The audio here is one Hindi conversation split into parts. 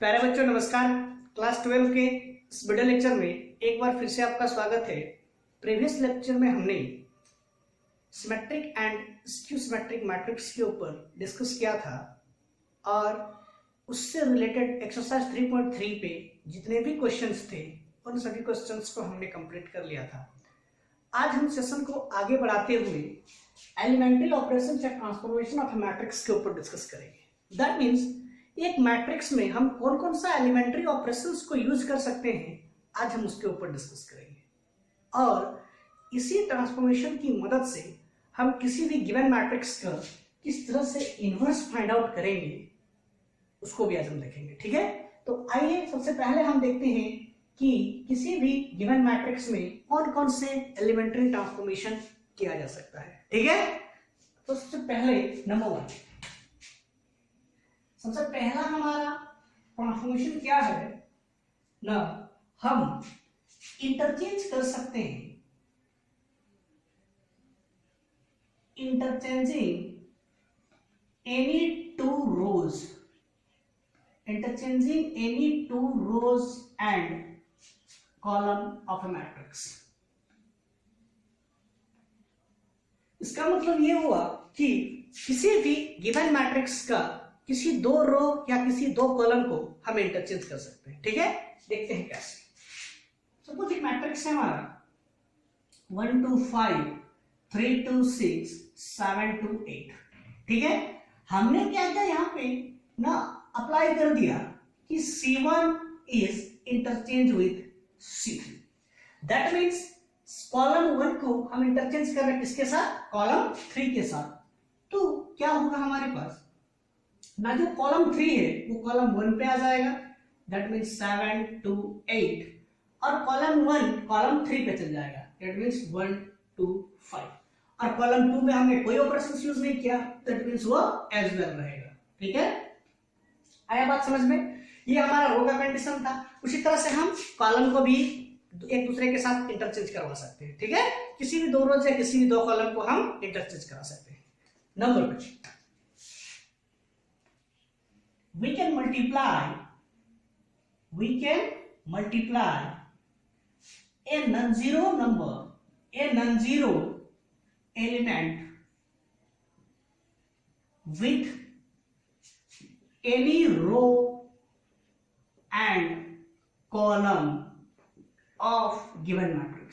प्यारे बच्चों नमस्कार। क्लास 12 के इस वीडियो लेक्चर में एक बार फिर से आपका स्वागत है। प्रीवियस लेक्चर में हमने symmetric and skew symmetric matrix के ऊपर डिस्कस किया था और उससे रिलेटेड एक्सरसाइज 3.3 पे जितने भी क्वेश्चंस थे उन सभी क्वेश्चंस को हमने कंप्लीट कर लिया था। आज हम सेशन को आगे बढ़ाते हुए एलिमेंट्री ऑपरेशन या ट्रांसफॉर्मेशन ऑफ मैट्रिक्स के ऊपर डिस्कस करेंगे। दैट मीन्स एक मैट्रिक्स में हम कौन कौन सा एलिमेंट्री ऑपरेशंस को यूज कर सकते हैं, आज हम उसके ऊपर डिस्कस करेंगे। और इसी ट्रांसफॉर्मेशन की मदद से हम किसी भी गिवन मैट्रिक्स का किस तरह से इनवर्स फाइंड आउट करेंगे उसको भी आज हम देखेंगे। ठीक है, तो आइए सबसे पहले हम देखते हैं कि किसी भी गिवन मैट्रिक्स में कौन कौन से एलिमेंट्री ट्रांसफॉर्मेशन किया जा सकता है। ठीक है, तो सबसे पहले नंबर 1, सबसे पहला हमारा ट्रांसफॉर्मेशन क्या है ना, हम इंटरचेंज कर सकते हैं, interchanging any two rows, interchanging any two rows and column of a matrix. इसका मतलब ये हुआ कि किसी भी गिवन मैट्रिक्स का किसी दो रो या किसी दो कॉलम को हम इंटरचेंज कर सकते हैं। ठीक है, देखते हैं कैसे। सपोज एक मैट्रिक्स है हमारा 1 2 5 3 2 6 7 2 8। ठीक है, हमने क्या किया यहाँ पे ना अप्लाई कर दिया कि C1 is interchange with C3। That means column 1 को हम इंटरचेंज कर रहे हैं किसके साथ, कॉलम 3 के साथ। तो क्या होगा हमारे पास ना, जो कॉलम 3 है वो कॉलम 1 पे आ जाएगा, दैट मीन्स 7 2 8, और कॉलम 1 कॉलम 3 पे चल जाएगा, दैट मीन्स 1 2 5, और कॉलम 2 में हमने कोई ऑपरेशन यूज नहीं किया, दैट मीन्स वो एज वेल रहेगा। ठीक है, आया बात समझ में? ये हमारा रो का कंडीशन था। उसी तरह से हम कॉलम को भी एक दूसरे के साथ इंटरचेंज करवा सकते हैं। ठीक है, किसी भी दो रोज या किसी भी दो कॉलम को हम इंटरचेंज करा सकते हैं। Number 2, we can multiply a non-zero number, a non-zero element with any row and column of given matrix।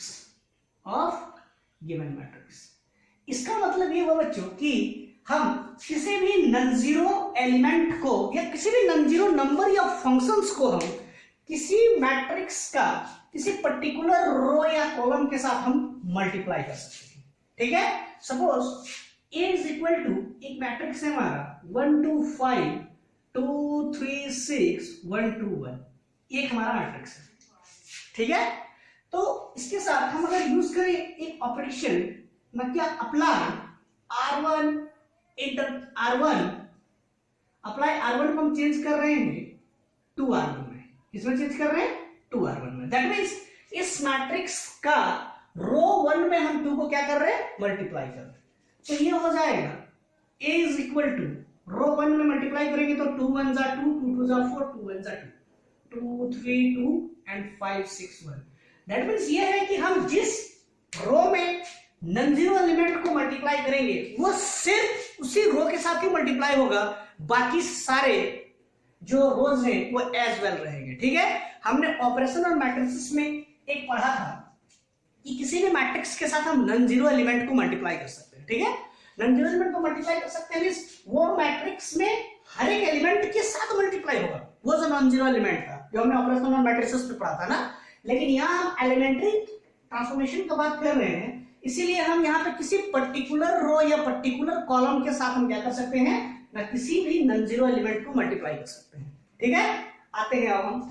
इसका मतलब ये हुआ बच्चों कि हम किसी भी नॉन जीरो एलिमेंट को या किसी भी नॉन जीरो नंबर या फंक्शंस को हम किसी मैट्रिक्स का किसी पर्टिकुलर रो या कॉलम के साथ हम मल्टीप्लाई कर सकते हैं। ठीक है, suppose A is equal to एक मैट्रिक्स है हमारा 1 2 5 2 3 6 1 2 1, ये हमारा मैट्रिक्स है। ठीक है, तो इसके साथ हम अगर यूज करें एक ऑपरेशन ना, क्या अप्लाई R1 अप्लाई R1 को हम चेंज कर रहे हैं 2R1 में। किसमें चेंज कर रहे हैं, 2R1 में। दैट मीन्स इस मैट्रिक्स का रो 1 में हम 2 को क्या कर रहे हैं, मल्टीप्लाई कर रहे हैं। तो ये हो जाएगा A इज इक्वल टू रो 1 में मल्टीप्लाई करेंगे तो 2 1 जा 2 2 2 जा 4 2 1 जा 2 2 3 2 एंड 5 6 1। दैट मीन्स ये है कि हम जिस रो में नॉन जीरो एलिमेंट को मल्टीप्लाई करेंगे वो सिर्फ उसी रो के साथ ही मल्टीप्लाई होगा, बाकी सारे जो रोज हैं वो एज वेल रहेंगे। ठीक है, हमने ऑपरेशन और मैट्रिक्स में एक पढ़ा था कि किसी भी मैट्रिक्स के साथ हम नॉन जीरो एलिमेंट को मल्टीप्लाई कर सकते हैं। ठीक है, नॉन जीरो एलिमेंट को मल्टीप्लाई कर सकते हैं मींस वो मैट्रिक्स में हर एक एलिमेंट के साथ मल्टीप्लाई होगा, वो जो नॉन जीरो एलिमेंट था जो हमने ऑपरेशन और मैट्रिक्स पे पढ़ा था ना। लेकिन यहाँ हम एलिमेंट्री ट्रांसफॉर्मेशन की बात कर रहे हैं, इसीलिए हम यहाँ पे किसी पर्टिकुलर रो या पर्टिकुलर कॉलम के साथ हम क्या कर सकते हैं ना, किसी भी नॉन जीरो एलिमेंट को मल्टीप्लाई कर सकते हैं। ठीक है, आते हैं अब हम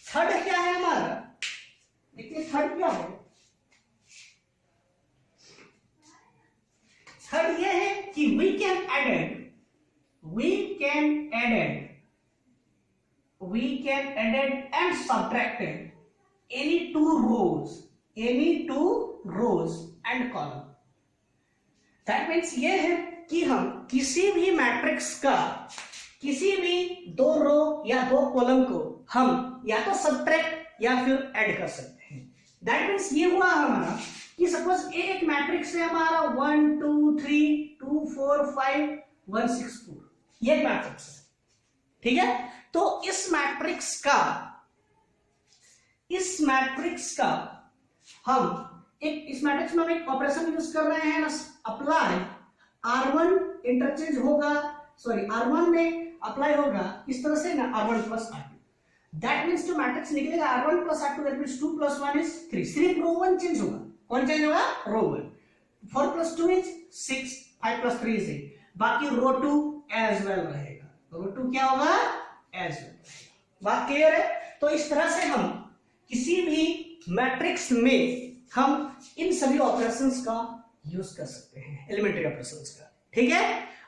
थर्ड क्या है हमारा, देखिए थर्ड क्या है। थर्ड ये है कि we can add and subtracted any two rows and column। That means ये है कि हम किसी भी मैट्रिक्स का किसी भी दो रो या दो कॉलम को हम या तो सबट्रैक्ट या फिर ऐड कर सकते हैं। दैट मीन्स ये हुआ हमारा कि सपोज एक मैट्रिक्स है हमारा 1 2 3 2 4 5 1 6 4, ये मैट्रिक्स है, ठीक है। तो इस मैट्रिक्स का हम इस मैट्रिक्स में हम एक ऑपरेशन यूज कर रहे हैं ना, अप्लाई R1 इंटरचेंज होगा, सॉरी R1 में अप्लाई होगा इस तरह से ना R1 plus R2, that means जो मैट्रिक्स निकलेगा R1 plus R2, that means 2 plus 1 is 3, सिर्फ रो 1 चेंज होगा। कौन चेंज होगा? रो 1। 4 प्लस 2 इज 6, 5 प्लस 3 इज 8, बाकी रो 2 एज वेल रहेगा। रो 2 क्या होगा? एज वेल रहेगा। बात क्लियर है? तो इस तरह से हम किसी भी मैट्रिक्स में हम इन सभी ऑपरेशंस का यूज कर सकते हैं, एलिमेंट्री ऑपरेशंस का, ठीक है।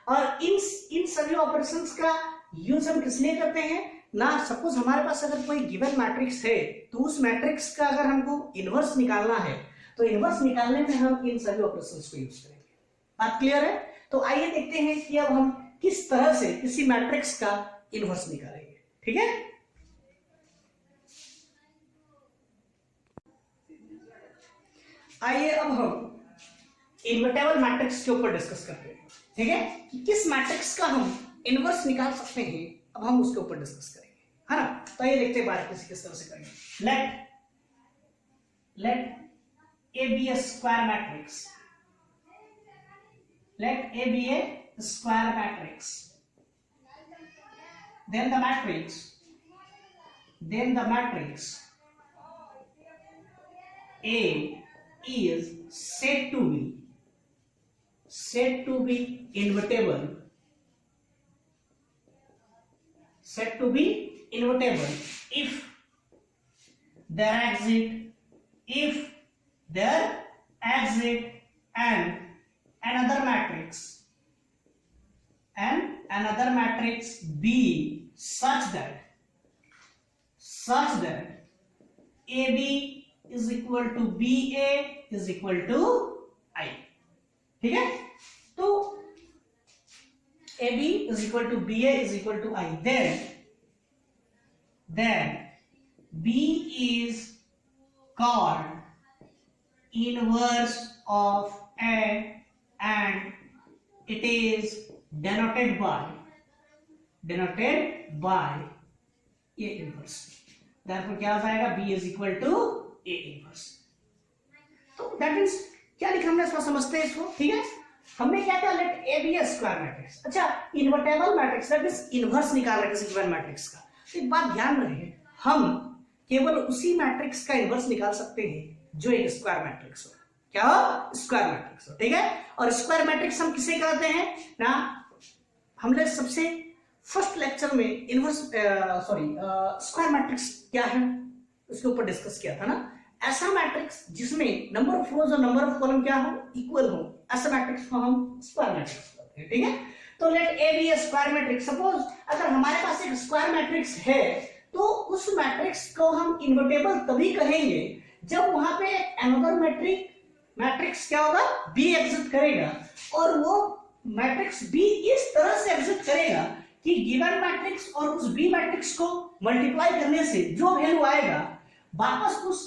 और इन सभी ऑपरेशंस का यूज हम किस लिए करते हैं ना, सपोज हमारे पास अगर कोई गिवन मैट्रिक्स है तो उस मैट्रिक्स का अगर हमको इनवर्स निकालना है तो इनवर्स निकालने में हम इन सभी ऑपरेशंस को यूज करेंगे। बात क्लियर है? तो आइए देखते हैं कि अब हम किस तरह से किसी मैट्रिक्स का इनवर्स निकालेंगे, ठीक है। आइए अब हम इनवर्टेबल मैट्रिक्स के ऊपर डिस्कस करते हैं, ठीक है, कि किस मैट्रिक्स का हम इनवर्स निकाल सकते हैं। अब हम उसके ऊपर डिस्कस करेंगे, है ना। तो आइए देखते हैं बात किस तरह से करेंगे। Let A be a square matrix. Let A be a square matrix. Then the matrix A is said to be invertible. Said to be invertible if there exist another matrix B such that AB is equal to BA is equal to I, ठीक है। तो AB is equal to BA is equal to I, then B is called inverse of A and it is denoted by A inverse। therefore क्या आ जाएगा? B is equal to A inverse। तो that means क्या लिखा हमने, इसको समझते हैं इसको, ठीक है। हमने क्या किया? Let A be a square matrix। अच्छा, invertible matrix that means inverse निकाल रहे किसी गिवन मैट्रिक्स का। तो एक बात ध्यान रहे, हम केवल उसी मैट्रिक्स का इनवर्स निकाल सकते हैं जो एक स्क्वायर मैट्रिक्स हो। क्या हो? स्क्वायर मैट्रिक्स हो, ठीक है। और स्क्वायर मैट्रिक्स हम किसे कहते हैं ना, हमने सबसे फर्स्ट लेक्चर में इनवर्स स्क्वायर मैट्रिक्स क्या है उसके ऊपर डिस्कस किया था ना। ऐसा मैट्रिक्स जिसमें नंबर ऑफ रोज और नंबर ऑफ कॉलम क्या हो? इक्वल हो, ऐसा मैट्रिक्स को हम स्क्वायर मैट्रिक्स कहते हैं, ठीक है। तो let A be a square matrix. Suppose अगर हमारे पास एक स्क्वायर मैट्रिक्स है तो उस मैट्रिक्स को हम इन्वर्टेबल तभी कहेंगे जब वहां पे अनदर मैट्रिक्स क्या होगा? B एग्जिस्ट करेगा, और वो मैट्रिक्स B इस तरह से एग्जिस्ट करेगा कि गिवन मैट्रिक्स और उस B मैट्रिक्स को मल्टीप्लाई करने से जो वैल्यू आएगा वापस उस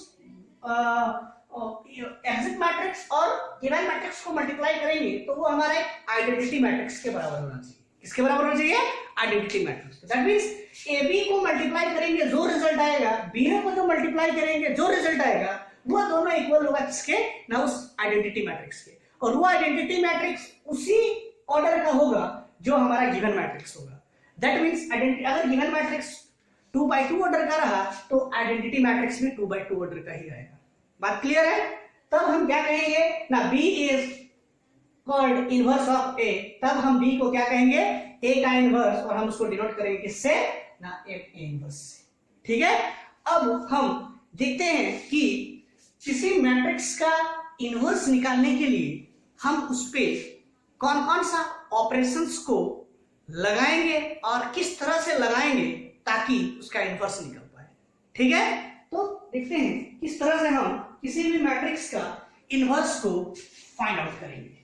एग्जिट मैट्रिक्स और गिवन मैट्रिक्स को मल्टीप्लाई करेंगे तो वो हमारे आइडेंटिटी मैट्रिक्स के बराबर होना चाहिए। किसके बराबर होना चाहिए? Identity matrix. That means AB को मल्टीप्लाई करेंगे जो रिजल्ट आएगा, BA को जो मल्टीप्लाई करेंगे जो रिजल्ट आएगा, वो दोनों इक्वल होगा किसके? ना उस आइडेंटिटी मैट्रिक्स के। और वो आइडेंटिटी मैट्रिक्स उसी ऑर्डर का होगा जो हमारा गिवन मैट्रिक्स होगा। दैट मींस अगर गिवन मैट्रिक्स 2x2 ऑर्डर का रहा तो आइडेंटिटी मैट्रिक्स भी 2x2 ऑर्डर का ही रहेगा। बात क्लियर है? तब हम क्या कहेंगे ना, B is called inverse of A। तब हम B को क्या कहेंगे? A का इनवर्स, और हम उसको डिनोट करेंगे किससे? ना A इनवर्स से, ठीक है। अब हम देखते हैं कि किसी मैट्रिक्स का इनवर्स निकालने के लिए हम उस पे कौन कौन सा ऑपरेशंस को लगाएंगे और किस तरह से लगाएंगे ताकि उसका इनवर्स निकल पाए, ठीक है। तो देखते हैं किस तरह से हम किसी भी मैट्रिक्स का इनवर्स को फाइंड आउट करेंगे।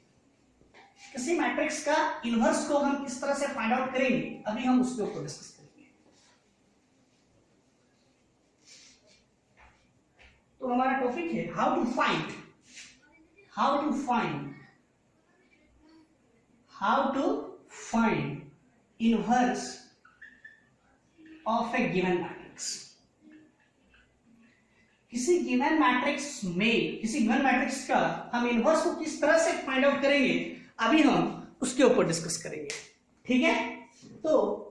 किसी मैट्रिक्स का इनवर्स को हम किस तरह से फाइंड आउट करेंगे, अभी हम उसके ऊपर डिस्कस करेंगे। तो हमारा टॉपिक है how to find inverse of a given matrix. किसी गिवन मैट्रिक्स का हम इनवर्स को किस तरह से फाइंड आउट करेंगे, अभी हम उसके ऊपर डिस्कस करेंगे। ठीक है, तो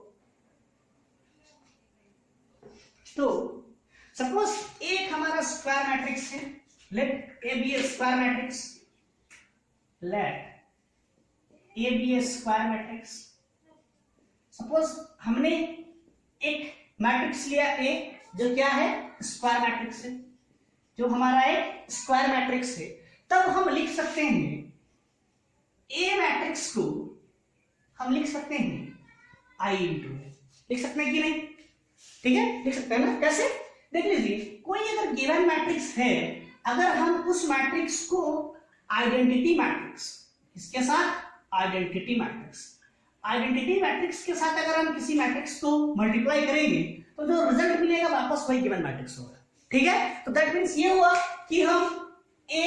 सपोज एक हमारा स्क्वायर मैट्रिक्स है, let A be a square matrix, suppose हमने एक मैट्रिक्स लिया ए, जो क्या है, स्क्वायर मैट्रिक्स है, जो हमारा एक स्क्वायर मैट्रिक्स है। तब हम लिख सकते हैं ए मैट्रिक्स को हम लिख सकते हैं आई इंटू, लिख सकते हैं कि नहीं? ठीक है, लिख सकते हैं ना? कैसे? देख लीजिए, कोई अगर गिवन मैट्रिक्स है, अगर हम उस मैट्रिक्स को आइडेंटिटी मैट्रिक्स, इसके साथ आइडेंटिटी मैट्रिक्स के साथ अगर हम किसी मैट्रिक्स को मल्टीप्लाई करेंगे, तो जो रिजल्ट मिलेगा वापस वही गिवन मैट्रिक्स होगा। ठीक है, तो दैट मीन्स ये हुआ कि हम A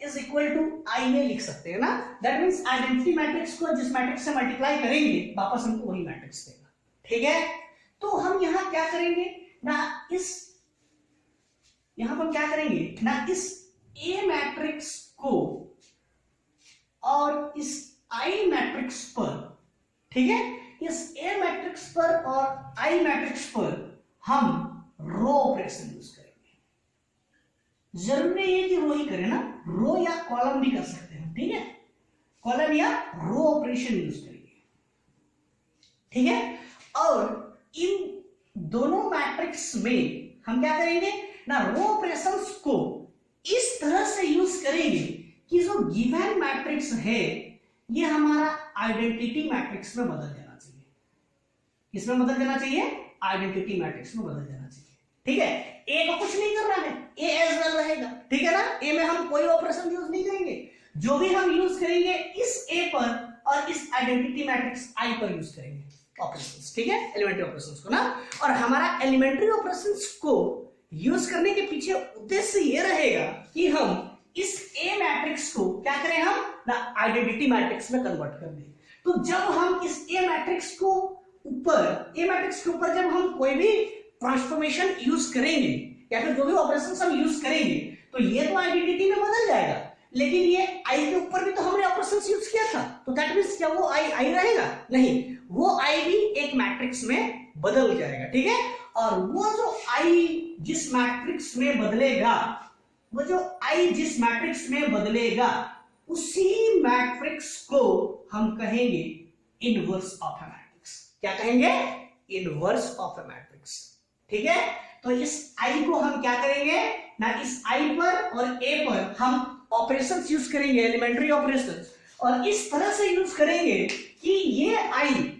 इज इक्वल टू आई में लिख सकते हैं ना। दैट मीन्स आइडेंटिटी मैट्रिक्स को जिस मैट्रिक्स से मल्टीप्लाई करेंगे वापस हमको वही मैट्रिक्स देगा। ठीक है, तो हम यहां क्या करेंगे ना, यहां पर क्या करेंगे ना, इस A मैट्रिक्स को और इस I मैट्रिक्स पर, ठीक है, इस A मैट्रिक्स पर और I मैट्रिक्स पर हम रो ऑपरेशन यूज करेंगे। जरूरी नहीं है कि रो ही करें ना, रो या कॉलम भी कर सकते हैं। ठीक है, कॉलम या रो ऑपरेशन यूज करेंगे। ठीक है, और इन दोनों मैट्रिक्स में हम क्या करेंगे ना, रो ऑपरेशंस को इस तरह से यूज करेंगे कि जो गिवन मैट्रिक्स है ये हमारा आइडेंटिटी मैट्रिक्स में बदल जाना चाहिए। किसमें बदल जाना चाहिए? आइडेंटिटी मैट्रिक्स में बदल जाना चाहिए। ठीक है, ए को कुछ नहीं करना है, ए एज वेल रहेगा। ठीक है ना, ए में हम कोई ऑपरेशन यूज नहीं करेंगे, जो भी हम यूज करेंगे इस ए पर और इस आइडेंटिटी मैट्रिक्स आई पर यूज करेंगे ऑपरेशंस। ठीक है, एलिमेंट्री ऑपरेशंस को ना, और हमारा एलिमेंट्री ऑपरेशंस को यूज करने के पीछे उद्देश्य ये रहेगा कि हम इस ए मैट्रिक्स को क्या करें, हम ना आइडेंटिटी मैट्रिक्स में कन्वर्ट कर दें। तो जब हम इस ए मैट्रिक्स के ऊपर जब हम कोई भी ट्रांसफॉर्मेशन यूज करेंगे या फिर जो भी ऑपरेशंस हम यूज करेंगे, तो ये तो आइडेंटिटी में बदल जाएगा, लेकिन ये आई के ऊपर भी तो हमने ऑपरेशंस यूज किया था। तो दैट मींस क्या वो आई रहेगा? नहीं, वो आई भी एक मैट्रिक्स में बदल जाएगा। ठीक है, और वो जो आई जिस मैट्रिक्स में बदलेगा, उसी मैट्रिक्स को हम कहेंगे इनवर्स ऑफ ए मैट्रिक्स। क्या कहेंगे? Inverse of a matrix. ठीक है, तो इस आई को हम क्या करेंगे ना, इस आई पर और ए पर हम ऑपरेशंस यूज करेंगे, एलिमेंट्री ऑपरेशंस, और इस तरह से यूज करेंगे कि ये आई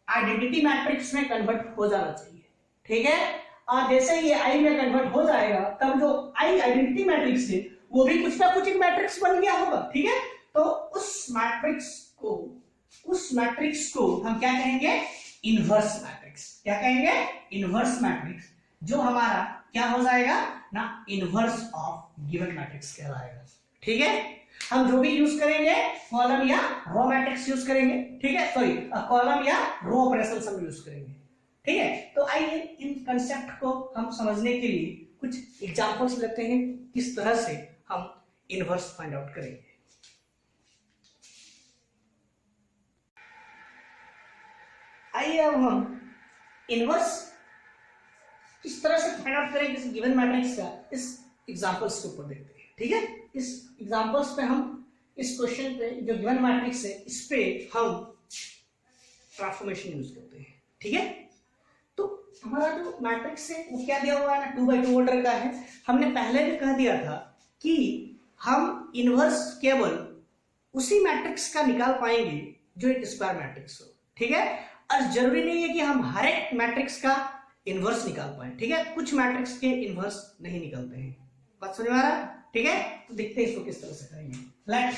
आइडेंटिटी मैट्रिक्स में कन्वर्ट हो जाना चाहिए। ठीक है, और जैसे ये आई में कन्वर्ट हो जाएगा, तब जो आई आइडेंटिटी मैट्रिक्स है वो भी कुछ ना कुछ एक मैट्रिक्स बन गया होगा। ठीक है, तो उस मैट्रिक्स को हम क्या कहेंगे? Inverse matrix. क्या कहेंगे? इनवर्स मैट्रिक्स, जो हमारा क्या हो जाएगा ना, इनवर्स ऑफ गिवन मैट्रिक्स कहलाएगा। ठीक है, हम जो भी यूज करेंगे कॉलम या रो मैट्रिक्स यूज करेंगे। ठीक है, सॉरी, कॉलम या रो ऑपरेशंस हम यूज करेंगे। ठीक है, तो आइए इन कंसेप्ट को हम समझने के लिए कुछ एग्जांपल्स लेते हैं, किस तरह से हम इनवर्स फाइंड आउट करेंगे। आइए अब हम इनवर्स किस तरह से फाइंड आउट करें किसी गिवन मैट्रिक्स का, इस एग्जांपल्स के ऊपर देखते हैं। ठीक है, इस एग्जांपल्स पे हम इस क्वेश्चन पे जो गिवन मैट्रिक्स है इस पे हम ट्रांसफॉर्मेशन यूज करते हैं। ठीक है, तो हमारा जो मैट्रिक्स है वो क्या दिया हुआ है ना, 2x2 ऑर्डर का है। हमने पहले भी कह दिया था कि हम इनवर्स केवल उसी मैट्रिक्स का निकाल पाएंगे जो एक स्क्वायर मैट्रिक्स हो। ठीक है, और जरूरी नहीं है कि हम हर एक मैट्रिक्स का इनवर्स निकाल पाए। ठीक है, कुछ मैट्रिक्स के इनवर्स नहीं निकलते हैं। बात समझ में आ रहा है? ठीक है, तो देखते हैं इसको किस तरह से करेंगे। Let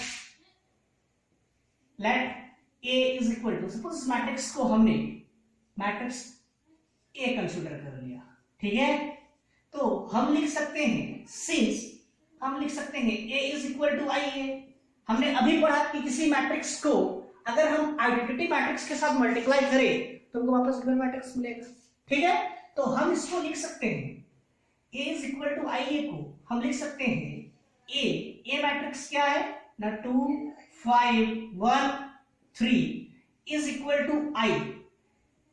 let A is equal to, suppose इस मैट्रिक्स को हमने मैट्रिक्स ए कंसीडर कर लिया, ठीक है, तो हम लिख सकते हैं सिंस हम लिख सकते हैं ए इज इक्वल टू आई ए। हमने अभी पढ़ा कि किसी मैट्रिक्स को अगर हम आइडेंटिटी मैट्रिक्स के साथ मल्टीप्लाई करें तो हमको वापस गिवन मैट्रिक्स मिलेगा, ठीक है। तो हम इसको लिख सकते हैं ए इज इक्वल टू आई ए को हम लिख सकते हैं ए मैट्रिक्स क्या है ना, 2 5 1 3 इज इक्वल टू आई।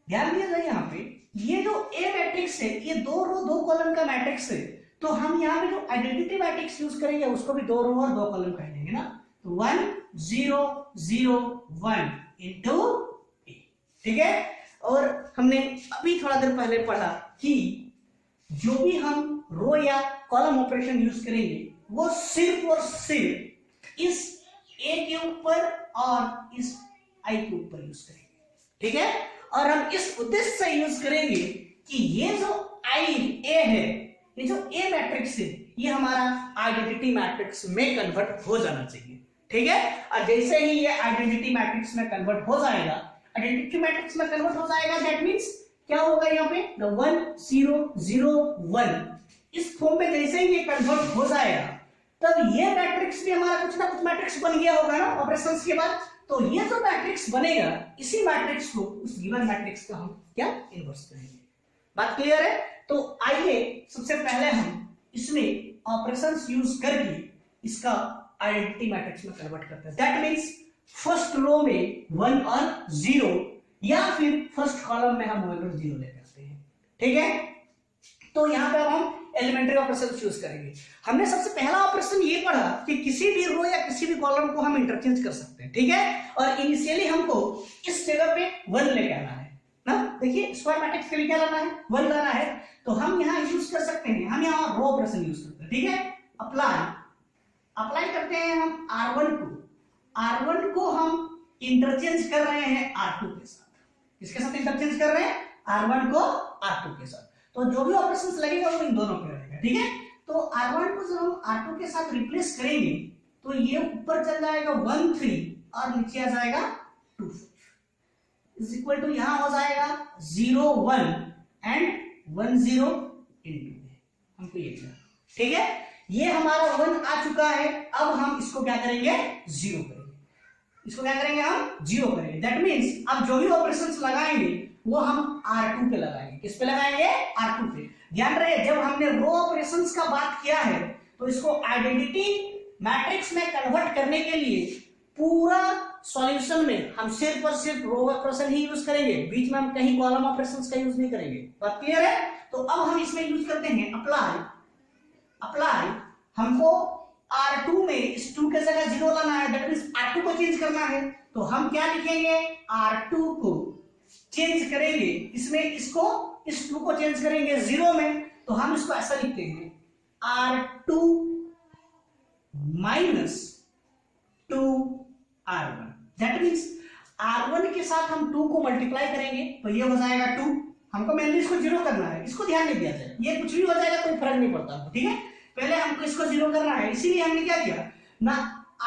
ध्यान दिया जाए यहाँ पे ये जो ए मैट्रिक्स है ये 2 रो 2 कॉलम का मैट्रिक्स है, तो हम यहाँ पे जो आइडेंटिटी मैट्रिक्स यूज करेंगे उसको भी 2 रो और 2 कॉलम कह देंगे ना, तो 1 0 0 1 इनटू ए, ठीक है। और हमने अभी थोड़ा देर पहले पढ़ा कि जो भी हम रो या कॉलम ऑपरेशन यूज करेंगे वो सिर्फ और सिर्फ इस ए के ऊपर और इस आई के ऊपर यूज करेंगे, ठीक है। और हम इस उद्देश्य से यूज करेंगे कि ये जो आई ए है, ये जो ए मैट्रिक्स है, ये हमारा आइडेंटिटी मैट्रिक्स में कन्वर्ट हो जाना चाहिए, ठीक है। और जैसे ही ये आइडेंटिटी मैट्रिक्स में कन्वर्ट हो जाएगा, आइडेंटिटी मैट्रिक्स में कन्वर्ट हो जाएगा, दैट मींस क्या होगा यहाँ पे 1 0 0 1 इस फॉर्म में जैसे ही ये कन्वर्ट हो जाएगा तब ये मैट्रिक्स भी हमारा कुछ ना कुछ मैट्रिक्स बन गया होगा ना ऑपरेशंस के बाद। तो ये जो मैट्रिक्स बनेगा इसी मैट्रिक्स को उस गिवन मैट्रिक्स का हम क्या इनवर्स करेंगे। बात क्लियर है? तो आइए सबसे पहले हम इसमें ऑपरेशंस यूज करके इसका आइडेंटिटी मैट्रिक्स में कन्वर्ट करते हैं। दैट मींस फर्स्ट रो में 1 और 0 या फिर फर्स्ट कॉलम में हम 1 और 0 लेकर आते हैं, ठीक है। तो यहां पे अब हम एलिमेंट्री ऑपरेशन यूज करेंगे। हमने सबसे पहला ऑपरेशन ये पढ़ा कि किसी भी रो या किसी भी कॉलम को हम इंटरचेंज कर सकते हैं, ठीक है। और इनिशियली हमको इस जगह पे 1 लेके आना है ना, देखिए स्क्वायर मैट्रिक्स के लिए क्या लाना है 1 लाना है, तो हम यहाँ यूज कर सकते हैं, हम यहाँ रो ऑपरेशन यूज करते हैं, ठीक है। अप्लाई करते हैं हम R1 को हम इंटरचेंज कर रहे हैं R2 के साथ। किसके साथ इंटरचेंज कर रहे हैं? R1 को R2 के साथ। तो जो भी ऑपरेशंस लगेगा वो इन दोनों पे रहेगा, ठीक है। तो R1 को जब हम R2 के साथ रिप्लेस करेंगे तो ये ऊपर चल जाएगा 1 3 और नीचे आ जाएगा 2 4 इज इक्वल टू यहां हो जाएगा 0 1 एंड 1 0 इनटू हमको ये मिला, ठीक है। ये हमारा 1 आ चुका है, अब हम इसको क्या करेंगे 0 करेंगे, इसको क्या करेंगे हम 0 करेंगे। दैट मींस अब जो भी ऑपरेशंस लगाएंगे वो हम R2 पे लगाएंगे। किस पे लगाएंगे? R2 पे। ध्यान रहे जब हमने रो ऑपरेशंस का बात किया है तो इसको आइडेंटिटी मैट्रिक्स में कन्वर्ट करने के लिए पूरा सॉल्यूशन में हम सिर्फ और सिर्फ रो ऑपरेशन ही यूज करेंगे, बीच में हम कहीं कॉलम ऑपरेशंस का यूज नहीं करेंगे। बात क्लियर है? तो अब हम इसमें यूज करते हैं अप्लाई। हमको R2 में इस 2 के जगह 0 लाना है, दैट मींस R2 को चेंज करना है, तो हम क्या लिखेंगे R2 को चेंज करेंगे इसमें, इसको इस 2 को चेंज करेंगे 0 में, तो हम इसको ऐसा लिखते हैं R2 minus 2R1। That means R1 के साथ हम 2 को मल्टीप्लाई करेंगे तो ये हो जाएगा 2। हमको मेनली इसको 0 करना है, इसको ध्यान नहीं दिया जाए, ये कुछ भी हो जाएगा कोई फर्क नहीं पड़ता, ठीक है। पहले हमको इसको 0 करना है, इसीलिए हमने क्या किया ना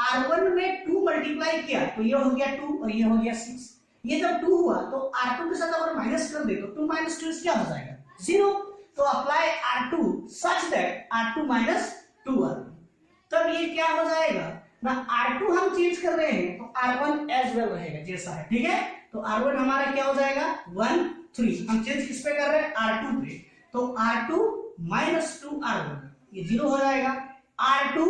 R1 में 2 मल्टीप्लाई किया तो ये हो गया 2 और ये हो गया 6। ये जब 2 हुआ तो R2 के साथ अगर माइनस कर दे तो 2 माइनस 2 क्या हो जाएगा 0। तो apply R2 such that R2 minus 2R1, तब ये क्या हो जाएगा ना R2 हम चेंज कर रहे हैं तो R1 एज वेल रहेगा जैसा है, ठीक है। तो R1 हमारा क्या हो जाएगा 1 3, हम चेंज किस पे कर रहे हैं R2 पे, तो R2 माइनस 2R1 ये 0 हो जाएगा। R2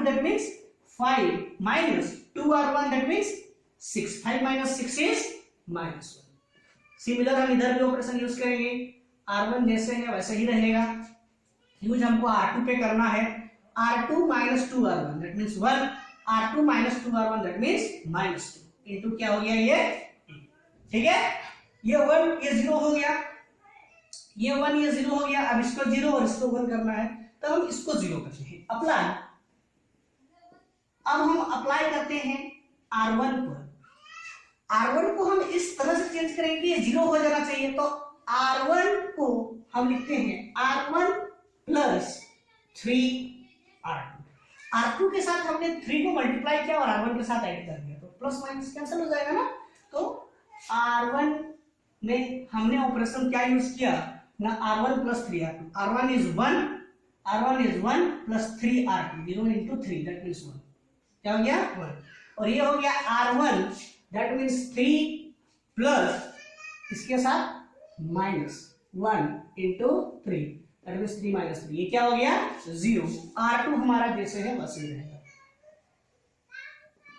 that means 5 minus 2R1 that means 6, 5 minus 6 is -1। Similar हम इधर भी ऑपरेशन यूज करेंगे, R1 जैसे है वैसे ही रहेगा, यूज हमको R2 पे करना है। R2 minus 2R1 that means 1, R2 minus 2R1 that means -2 into क्या हो गया ये, ठीक है। ये 1 ये 0 हो गया, ये 1 ये 0 हो गया, अब इसको 0 और इसको 1 करना है तो हम इसको 0 करते हैं। अप्लाई, अब हम अप्लाई करते हैं R1 पर। R1 को हम इस तरह से चेंज करेंगे ये 0 हो जाना चाहिए, तो R1 को हम लिखते हैं R1 प्लस 3R2। R2 के साथ हमने 3 को मल्टीप्लाई किया और R1 के साथ ऐड कर दिया, तो प्लस माइनस कैंसिल हो जाएगा ना। तो R1 में हमने ऑपरेशन क्या यूज किया ना, R1 plus 3R2, R1 is 1 plus 3R2, 0 into 3 that means 1, क्या हो गया 1। और ये हो गया R1 दैट मीन्स 3 प्लस इसके साथ minus 1 into 3 that means 3 minus 3, ये क्या हो गया 0। R2 हमारा जैसे है वैसे ही रहेगा,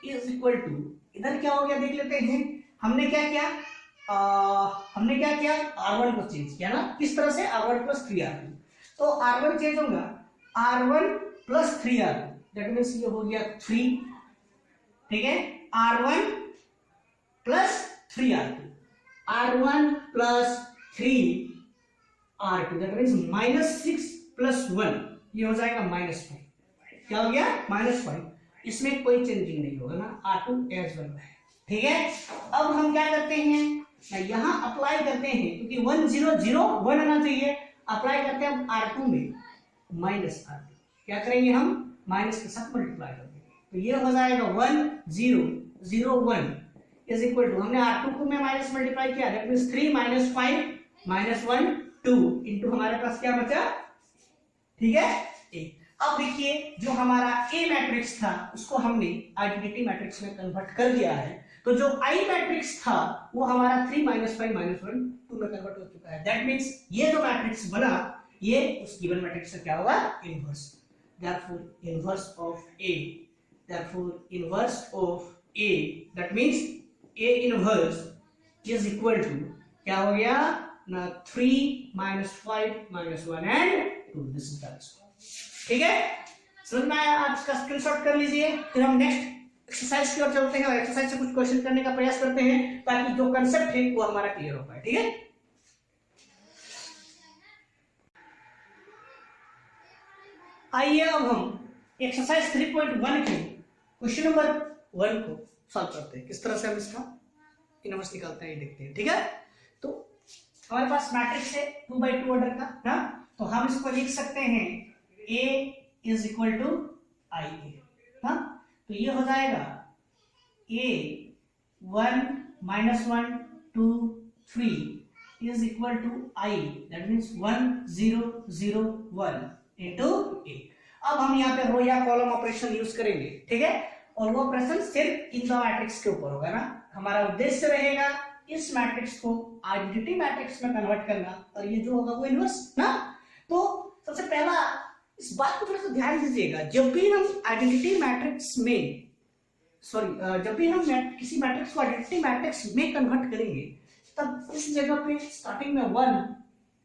इज इक्वल टू, इधर क्या हो गया देख लेते हैं। हमने क्या किया R1 को चेंज किया ना, किस तरह से R1 प्लस 3R2, तो R1 चेंज होगा R1 plus 3R2 that means ये हो गया 3, ठीक है, R1 plus 3R2, R1 plus 3R2 that means -6 plus 1, ये हो जाएगा -5, क्या हो गया -5, इसमें कोई चेंजिंग नहीं होगा ना, R2 एज वेल है, ठीक है। अब हम क्या करते हैं ना, यहां अप्लाई करते हैं क्योंकि 1 0 0 1 आना चाहिए, अप्लाई करते हैं हम R2 में -R2, क्या करेंगे हम माइनस के साथ मल्टीप्लाई कर देंगे, तो ये हो जाएगा 1 0 0 1 इज इक्वल टू, हमने R2 को में माइनस मल्टीप्लाई किया दैट मींस 3 - 5 - 1 2 इनटू हमारे पास क्या बचा, ठीक है, A। अब देखिए जो हमारा A मैट्रिक्स था उसको हमने आइडेंटिटी मैट्रिक्स में कन्वर्ट कर दिया है, तो जो I मैट्रिक्स था वो हमारा 3 - 5 - 1 2 में कन्वर्ट हो चुका है, दैट मींस ये जो मैट्रिक्स बना ये उस गिवन मैट्रिक्स से क्या होगा inverse, therefore inverse of A that means A inverse is equal to क्या हो गया ना 3 - 5 - 1 and 2, this is the answer, ठीक है। समझ में आया, आप इसका स्क्रीनशॉट कर लीजिए, फिर हम नेक्स्ट एक्सरसाइज की ओर चलते हैं और एक्सरसाइज से कुछ क्वेश्चन करने का प्रयास करते हैं ताकि जो कंसेप्ट है वो हमारा क्लियर हो पाए, ठीक है। आइए अब हम एक्सरसाइज 3.1 के क्वेश्चन नंबर 1 को सॉल्व करते हैं, किस तरह से हम इसका इनवर्स निकालते हैं ये देखते हैं, ठीक है। तो हमारे पास मैट्रिक्स है 2/2 ऑर्डर का ना, तो हम इसको लिख सकते हैं A is equal to IA, हाँ, तो ये हो जाएगा A 1 - 1 2 3 is equal to I that means 1 0 0 1 into A। अब हम यहाँ पे रो या कॉलम ऑपरेशन यूज करेंगे, ठीक है, और वो ऑपरेशन सिर्फ इन द मैट्रिक्स के ऊपर होगा ना, हमारा उद्देश्य रहेगा इस मैट्रिक्स को आइडेंटिटी मैट्रिक्स में कन्वर्ट करना और ये जो होगा वो इनवर्स ना। तो सबसे पहला इस बात को थोड़ा सा ध्यान दीजिएगा, जब भी हम आइडेंटिटी मैट्रिक्स में जब भी हम किसी मैट्रिक्स को आइडेंटिटी मैट्रिक्स में कन्वर्ट करेंगे तब इस जगह पे स्टार्टिंग में 1,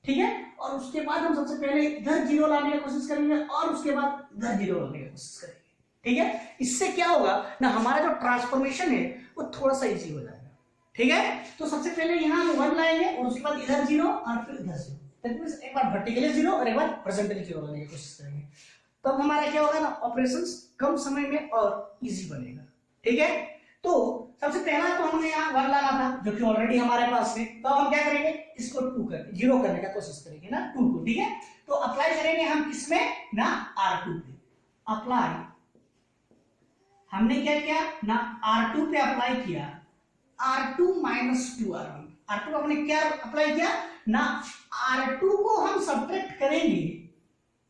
ठीक है, और उसके बाद हम सबसे पहले इधर 0 लाने की कोशिश करेंगे और उसके बाद इधर 0 लाने की कोशिश करेंगे, ठीक है। इससे क्या होगा ना, हमारा जो ट्रांसफॉर्मेशन है वो थोड़ा सा इजी हो जाएगा, ठीक है। तो सबसे पहले यहाँ हम 1 लाएंगे और उसके बाद इधर 0 और फिर इधर 0, दैट मींस एक बार वर्टिकली 0 और एक बार हॉरिजॉन्टली 0 लाने की कोशिश करेंगे, तब हमारा क्या होगा ना, ऑपरेशंस कम समय में और इजी बनेगा, ठीक है। तो सबसे पहला तो हमने यहाँ 1 लाना था जो कि ऑलरेडी हमारे पास है, तो हम क्या करेंगे इसको 0 करने का कोशिश करेंगे ना 2 को, ठीक है। तो अप्लाई करेंगे हम किसमें ना R2 पे, अप्लाई हमने क्या किया ना R2 पे अप्लाई किया, R2 - 2R1, R2 हमने क्या अप्लाई किया ना, R2 को हम सब्ट्रैक्ट करेंगे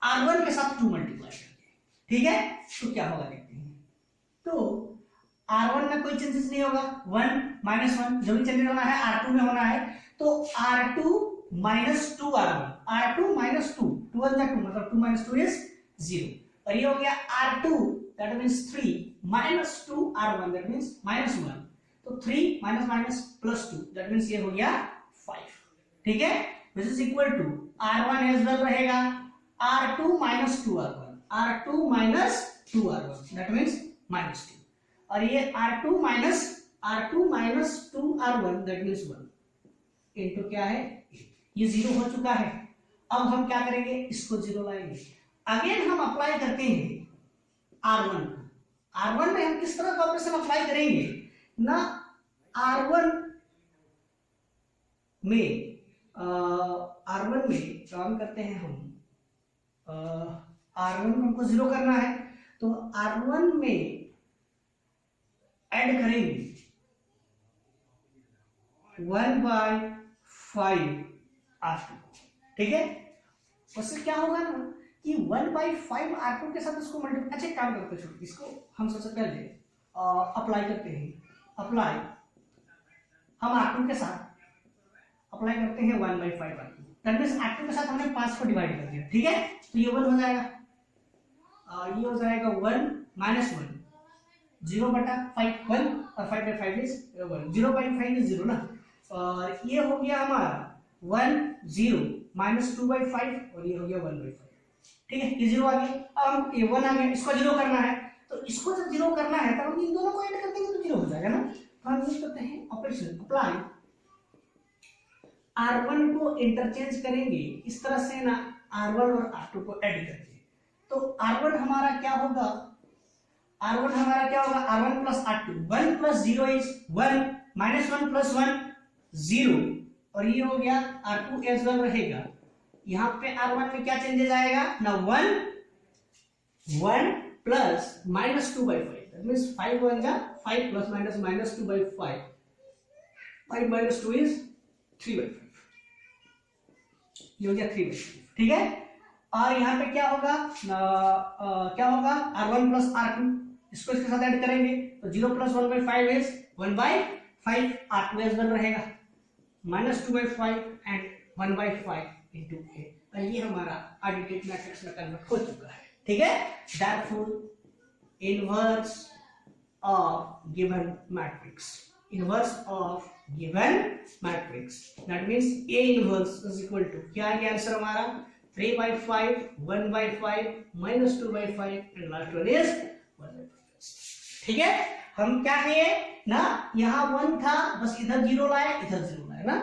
R1 के साथ 2 मल्टीप्लाई करके, ठीक है। तो क्या होगा देखते हैं, तो R1 में कोई चेंजेस नहीं होगा, 1 - 1 जो भी चेंजेस होना है R2 में होना है, तो R2 - 2R1, R2 - 2 2 1 2 मतलब 2 - 2 इज 0, और ये हो गया R2 that means 3 - 2R1 that means -1, तो 3 - +2 दैट मींस ये हो गया 5, ठीक है, which is equal to R1 as well रहेगा R2 - 2R1, R2 - 2R1 that means -2, और ये R2 - 2R1 that means 1 into क्या है, ये 0 हो चुका है। अब हम क्या करेंगे, इसको 0 लाएंगे, अगेन हम अप्लाई करते हैं R1 को। R1 में हम किस तरह का ऑपरेशन अप्लाई करेंगे ना, R1 में काम करते हैं हम, R1 में हमको 0 करना है, तो R1 में ऐड करेंगे 1/5 R2, ठीक है। उससे क्या होगा ना कि 1/5 R2 के साथ इसको मल्टीप्लाई, अच्छा काम करते हैं, इसको हम सबसे पहले अप्लाई करते हैं। अप्लाई हम R2 के साथ अप्लाई करते हैं 1/5 R2, दैट मींस R2 के साथ हमने 5 को डिवाइड कर दिया, ठीक है। तो ये 1 हो जाएगा, ये हो जाएगा 1 माइनस 1 0/5 1 और 5/5 इज 1, 0/5 इज 0 ना, और ये हो गया हमारा 1 0 माइनस 2/5 और ये हो गया 1/5, ठीक है। ये 0 आ गया, अब हम ये 1 आ गया, इसको 0 करना है, तो इसको जब 0 करना है तब हम इन दोनों को ऐड कर देंगे तो 0 हो जाएगा ना। तो हम यूज करते हैं ऑपरेशन अप्लाई, R1 को इंटरचेंज करेंगे इस तरह से ना, R1 और R2 को ऐड करके, तो R1 हमारा क्या होगा, R1 plus R2, 1 plus 0 is 1 minus 1 plus 1 0, और ये हो गया R2 एज वेल रहेगा। यहाँ पे R1 में क्या चेंजेस आएगा ना, 1 प्लस माइनस 2/5, दैट मींस 5 1 जा 5 plus minus minus 2/5, 5 minus 2 is 3/5, ये हो गया 3/5, ठीक है। और यहाँ पे क्या होगा R1 प्लस R2, इसको इसके साथ ऐड करेंगे तो 0 plus 1/5 is 1/5, R2 as well रहेगा माइनस 2/5 एंड 1/5 इंटू ए, और ये हमारा एडिटिव मैट्रिक्स में कन्वर्ट हो चुका है, ठीक है। Therefore, inverse of given matrix, inverse of given matrix, that means A inverse is equal to, क्या है आंसर हमारा 3/5 1/5 minus 2/5 and last one is 1/5, ठीक है। हम क्या किए ना, यहाँ 1 था बस इधर 0 लाए, इधर 0 लाए ना,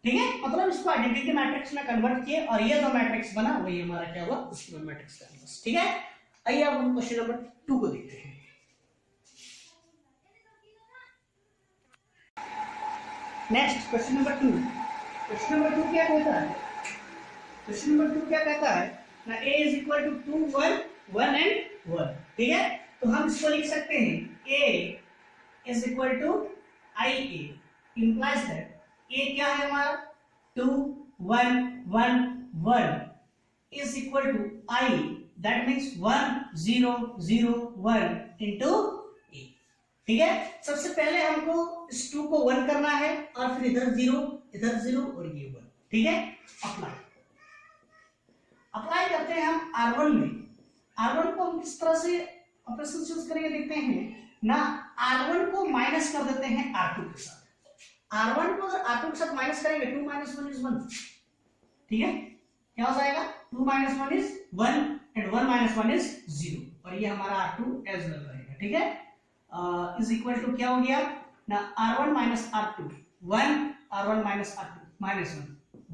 ठीक है। मतलब इसको आइडेंटिटी मैट्रिक्स में कन्वर्ट किए और ये जो मैट्रिक्स बना वही हमारा क्या हुआ, उसी मैट्रिक्स का इनवर्स, ठीक है। आइए अब हम क्वेश्चन नंबर 2 को देखते हैं। Next question number 2, question number 2 क्या कहता है, क्वेश्चन नंबर 2 क्या कहता है ना, a is equal to 2 1 1 and 1, ठीक है। तो हम इसको लिख सकते हैं a is equal to ia, implies that a क्या है हमारा 2 1 1 1 is equal to i, that means 1 0 0 1 into a, ठीक है। सबसे पहले हमको इस 2 को 1 करना है और फिर इधर 0 और ये 1, ठीक है। अप्लाई करते हैं हम R1 में। R1 को हम किस तरह से ऑपरेशन यूज करेंगे देखते हैं ना, R1 को माइनस कर देते हैं R2 के साथ, R1 को अगर R2 के साथ माइनस करेंगे 2 माइनस 1 इज 1, ठीक है। क्या हो जाएगा 2 minus 1 is 1 and 1 minus 1 is 0, और ये हमारा R2 एज वेल रहेगा, ठीक है। इज इक्वल टू क्या हो गया ना, R1 minus R2 1, R1 minus R2 minus 1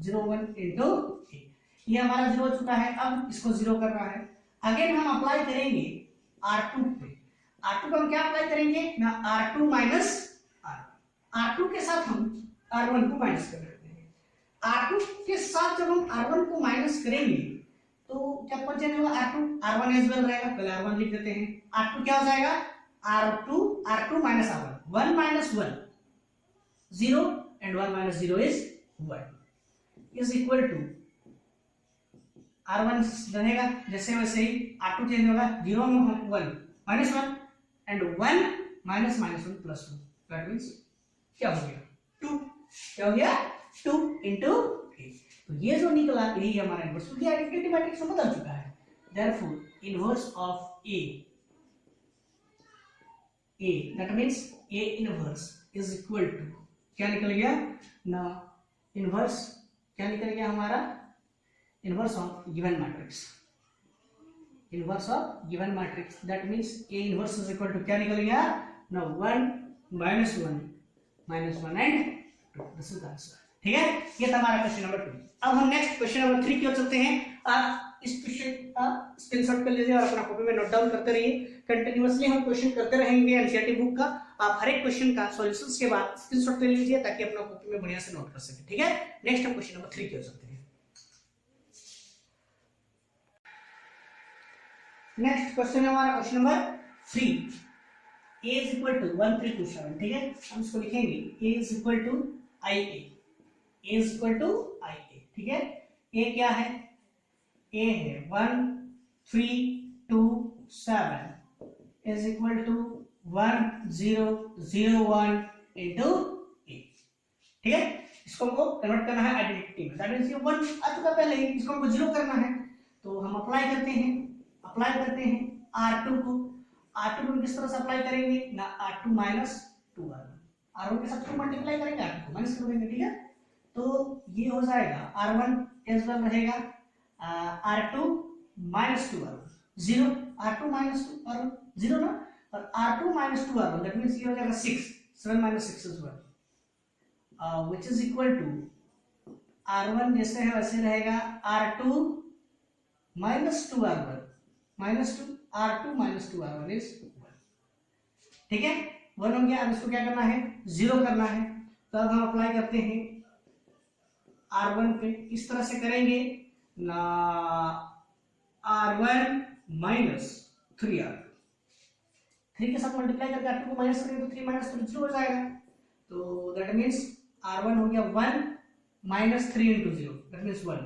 0 1 into a, ये हमारा 0 हो चुका है। अब इसको 0 करना है, अगेन हम अप्लाई करेंगे R2 पे, R2 को हम क्या अप्लाई करेंगे ना, R2 माइनस R2 के साथ हम R1 को माइनस कर देते हैं। R2 के साथ जब हम R1 को माइनस करेंगे तो क्या कौन चेंज होगा, R1 एज वेल रहेगा, पहले R1 लिख देते हैं। R2 क्या हो जाएगा R2 minus R1, 1 minus 1 0 and 1 minus 0 is 1 is equal to R1 रहेगा जैसे वैसे ही, R2 चेंज होगा 0 में 1 minus 1 and 1 minus 1 plus 1, that means क्या हो गया 2, क्या हो गया 2 इनटू a, तो ये जो निकला यही हमारा इनवर्स, क्योंकि आइडेंटिटी मैट्रिक्स में बदल चुका है। Therefore inverse of a that means a inverse is equal to, क्या निकल गया ना, इनवर्स क्या निकल गया हमारा, inverse of given matrix, inverse of given matrix, that means a inverse is equal to क्या निकल गया ना, 1 minus 1 and 2, this is the answer, ठीक है। ये था हमारा क्वेश्चन नंबर 2। अब हम नेक्स्ट क्वेश्चन नंबर 3 की ओर चलते हैं। आप इस क्वेश्चन का स्क्रीनशॉट कर लीजिए और अपना कॉपी में नोट डाउन करते रहिए। कंटिन्यूअसली हम क्वेश्चन करते रहेंगे एनसीईआरटी बुक का। आप हर एक क्वेश्चन का सॉल्यूशंस के बाद स्क्रीनशॉट ले लीजिए ताकि अपना कॉपी में बढ़िया से नोट कर सके, ठीक है। नेक्स्ट हम क्वेश्चन नंबर 3 की ओर चलते हैं। नेक्स्ट क्वेश्चन है हमारा question number 3। a is equal to 1327, ठीक है, हम इसको लिखेंगे a is equal to IA, a is equal to IA, ठीक है। a क्या है, a है 1327 is equal to 1001 into a, ठीक है। इसको हमको कन्वर्ट करना है आइडेंटिटी में, दैट मींस ये 1 आ चुका पहले ही, इसको हमको 0 करना है, तो हम अप्लाई करते हैं R2 को। R2 को किस तरह से अप्लाई करेंगे ना, R2 माइनस 2R1, R1 के साथ 2 मल्टीप्लाई करेंगे, R2 को माइनस कर देंगे, ठीक है। तो ये हो जाएगा R1 एज वेल रहेगा R2 minus 2R1 0, R2 minus 2R1 0 ना, और R2 minus 2R1 that means ये हो जाएगा 6, 7 minus 6 is 1, which is equal to R1 जैसे है वैसे रहेगा R2 minus 2R1 minus 2, R2 minus 2R1 is 1, ठीक है, 1 हो गया। अब इसको क्या करना है, 0 करना है, तो अब हम अप्लाई करते हैं R1 पे, इस तरह से करेंगे ना, R1 माइनस 3R2, 3 के साथ मल्टीप्लाई करके R2 को माइनस करेंगे तो 3 माइनस 3 0 हो जाएगा, तो दैट मींस R1 हो गया 1 माइनस 3 इंटू 0 दैट मींस 1,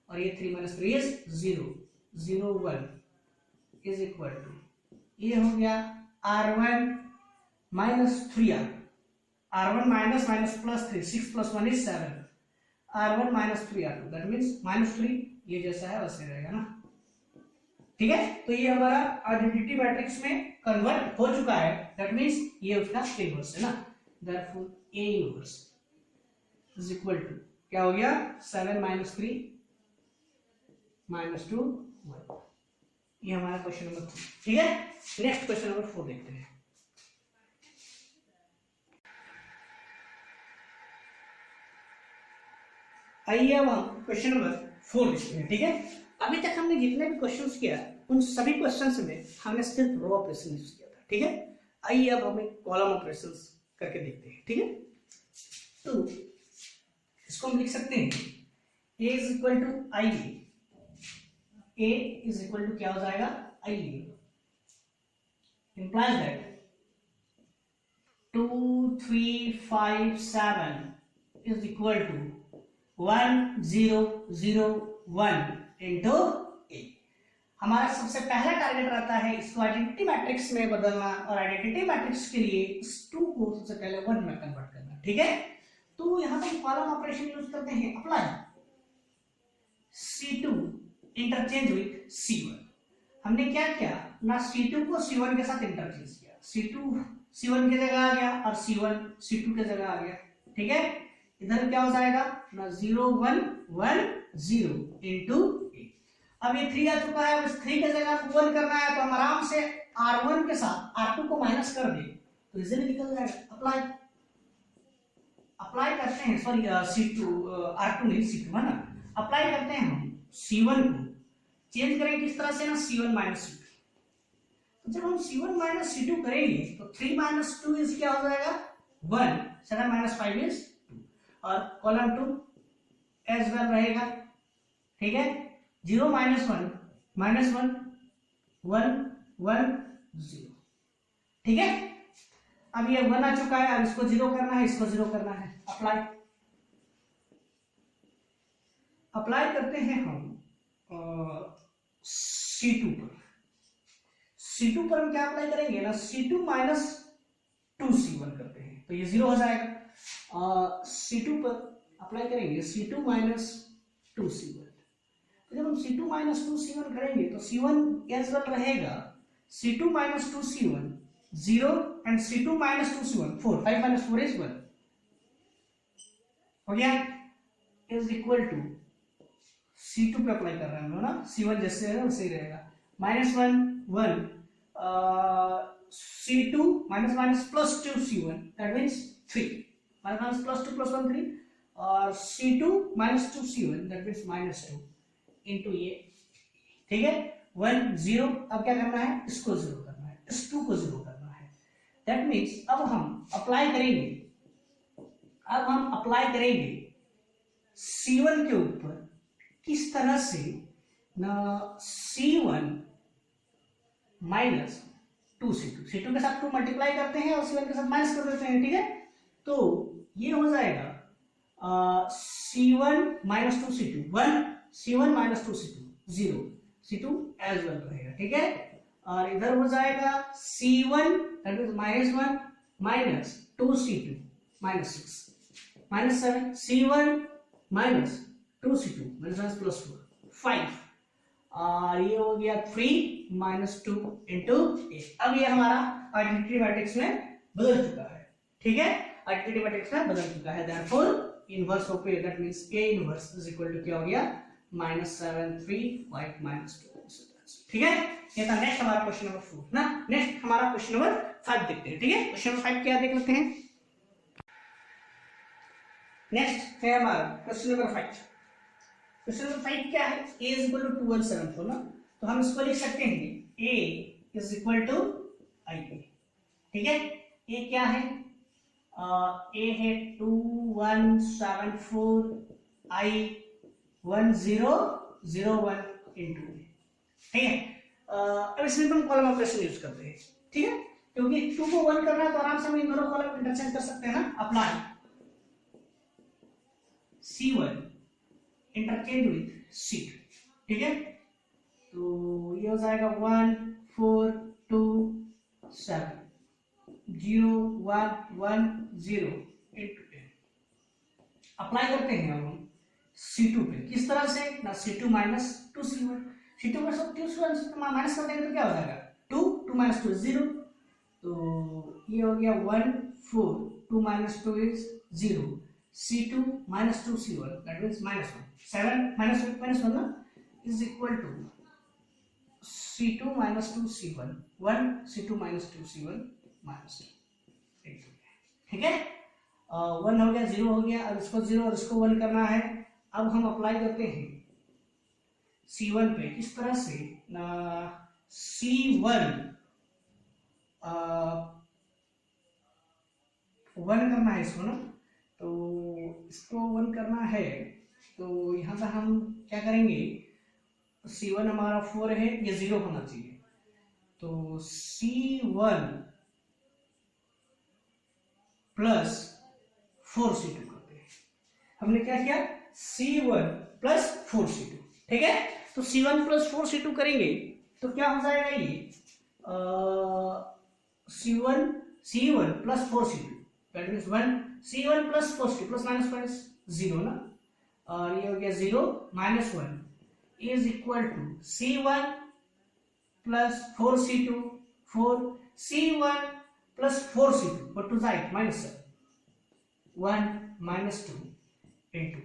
और ये 3 minus 3 is 0, 0 1 is equal to, ये हो गया R1 minus 3R, R1 minus minus plus 3, 6 plus 1 is 7, R1 minus 3R2 that means minus 3, ये जैसा है वैसे रहेगा ना, ठीक है। तो ये हमारा आइडेंटिटी मैट्रिक्स में कन्वर्ट हो चुका है, दैट मींस ये उसका इनवर्स है ना, therefore A inverse is equal to क्या हो गया, 7 माइनस 3 माइनस 2 1, ये हमारा क्वेश्चन नंबर 3, ठीक है। नेक्स्ट क्वेश्चन नंबर 4 देखते हैं। आइए अब हम क्वेश्चन नंबर 4 देखते हैं, ठीक है। अभी तक हमने जितने भी क्वेश्चंस किया उन सभी क्वेश्चंस में हमने सिर्फ रो ऑपरेशन यूज किया था, ठीक है। आइए अब हमें कॉलम ऑपरेशंस करके देखते हैं, ठीक है। तो इसको हम लिख सकते हैं A is equal to IA, A is equal to क्या हो जाएगा IA, implies that 2 3 5 7 is equal to 1 0 0 1 into A। हमारा सबसे पहला टारगेट रहता है इसको आइडेंटिटी मैट्रिक्स में बदलना, और आइडेंटिटी मैट्रिक्स के लिए इस 2 को सबसे पहले 1 में कन्वर्ट करना, ठीक है। तो यहां पर कॉलम ऑपरेशन यूज करते हैं, apply C2 interchange with C1। हमने क्या किया ना, C2 को C1 के साथ इंटरचेंज किया, C2 C1 की जगह आ गया और C1 C2 की जगह आ गया, ठीक है। इधर क्या हो जाएगा ना, 0 1 1 0 इंटू A। अब ये 3 आ चुका है, अब इस 3 की जगह 1 करना है, तो हम आराम से R1 के साथ R2 को माइनस कर दे तो इजीली निकल जाएगा। अप्लाई करते हैं, सॉरी C2 R2 नहीं C2 है ना, अप्लाई करते हैं हम C1 को, चेंज करेंगे किस तरह से ना, C1 माइनस C2। तो जब हम C1 माइनस C2 करेंगे तो 3 माइनस 2 इज क्या हो जाएगा 1, 7 माइनस 5 इज 2, और कॉलम 2 एज वेल रहेगा, ठीक है। 0 माइनस 1 माइनस 1 1 1 0, ठीक है। अब ये 1 आ चुका है, अब इसको 0 करना है, इसको 0 करना है, अप्लाई करते हैं हम C2 पर। C2 पर हम क्या अप्लाई करेंगे ना, C2 माइनस 2C1 करते हैं तो ये 0 हो जाएगा। C2 पर अप्लाई करेंगे C2 माइनस 2C1, तो जब हम C2 माइनस 2C1 करेंगे तो C1 एज वेल रहेगा C2 minus 2C1 0 and C2 minus 2C1 4, 5 minus 4 is 1, हो गया, इज इक्वल टू C2 पे अप्लाई कर रहे हैं ना, C1 जैसे है वैसे ही रहेगा, minus 1 1 C2 minus minus plus 2C1 that means 3, minus minus plus 2 plus 1 3, और C2 minus 2C1 that means minus 2 into ये, ठीक है। 1 0, अब क्या करना है, इसको 0 करना है, इस 2 को 0 करना है, दैट मींस अब हम अप्लाई करेंगे C1 के ऊपर किस तरह से ना, C1 माइनस 2c2, c2 के साथ 2 मल्टीप्लाई करते हैं और c1 के साथ माइनस कर देते हैं, ठीक है। तो ये हो जाएगा c1 minus 2c2 1, c1 minus 2c2 0, c2 as well रहेगा, ठीक है। और इधर हो जाएगा c1 that is -1 minus 2c2 -6 -7, c1 minus 2c2 -+4 5, और ये हो गया 3 -2 इंटू ए। अब ये हमारा आइडेंटिटी मैट्रिक्स में बदल चुका है, ठीक है, आइडेंटिटी मैट्रिक्स में बदल चुका है। Therefore inverse of A that means A inverse is equal to क्या हो गया -7 3 5 -2, ठीक है। ये था नेक्स्ट हमारा क्वेश्चन नंबर 4 ना। नेक्स्ट हमारा क्वेश्चन नंबर 5 देखते हैं, ठीक है। क्वेश्चन नंबर 5 क्या देख लेते हैं। नेक्स्ट है हमारा क्वेश्चन नंबर 5। क्वेश्चन नंबर 5 क्या है, a इज इक्वल टू 2174 ना, तो हम इसको लिख सकते हैं a is equal to i, ठीक है। a क्या है, a है 2174 i 1001 इंटू, ठीक है। अब इसमें हम कॉलम ऑपरेशन यूज करते हैं, ठीक है, क्योंकि 2 को 1 करना है तो आराम से हम इन दोनों कॉलम इंटरचेंज कर सकते हैं ना। Apply c1 interchange with c2, ठीक है। तो ये हो जाएगा 1 4 2 7 0 1 1 0 इंटू। अप्लाई करते हैं अब हम c2 पे, किस तरह से ना, c2 माइनस 2c1, c2 में सब 2c1 माइनस कर देंगे तो क्या हो जाएगा 2 2 माइनस 2 0, तो ये हो गया 1 4 2 minus 2 is 0, c2 minus 2c1 that means -1 7 -1 ना is equal to c2 minus 2c1 1 c2 minus 2c1 -2, ठीक है। 1 हो गया 0 हो गया, अब इसको 0 और इसको 1 करना है। अब हम अप्लाई करते हैं c1 पे, किस तरह से ना, c1 1 करना है इसको ना, तो इसको 1 करना है तो यहाँ से हम क्या करेंगे, c1 हमारा 4 है, ये 0 होना चाहिए, तो c1 प्लस 4c2 करते हैं। हमने क्या किया, c1 प्लस 4c2, ठीक है। तो c1 प्लस 4c2 करेंगे तो क्या हो जाएगा, ये c1 plus 4c2 that means 1, c1 plus 4c2 plus minus minus 0 ना, और ये हो गया 0 -1 is equal to c1 plus 4c2 4, c1 plus 4c2 but to side -7 1 -2 into.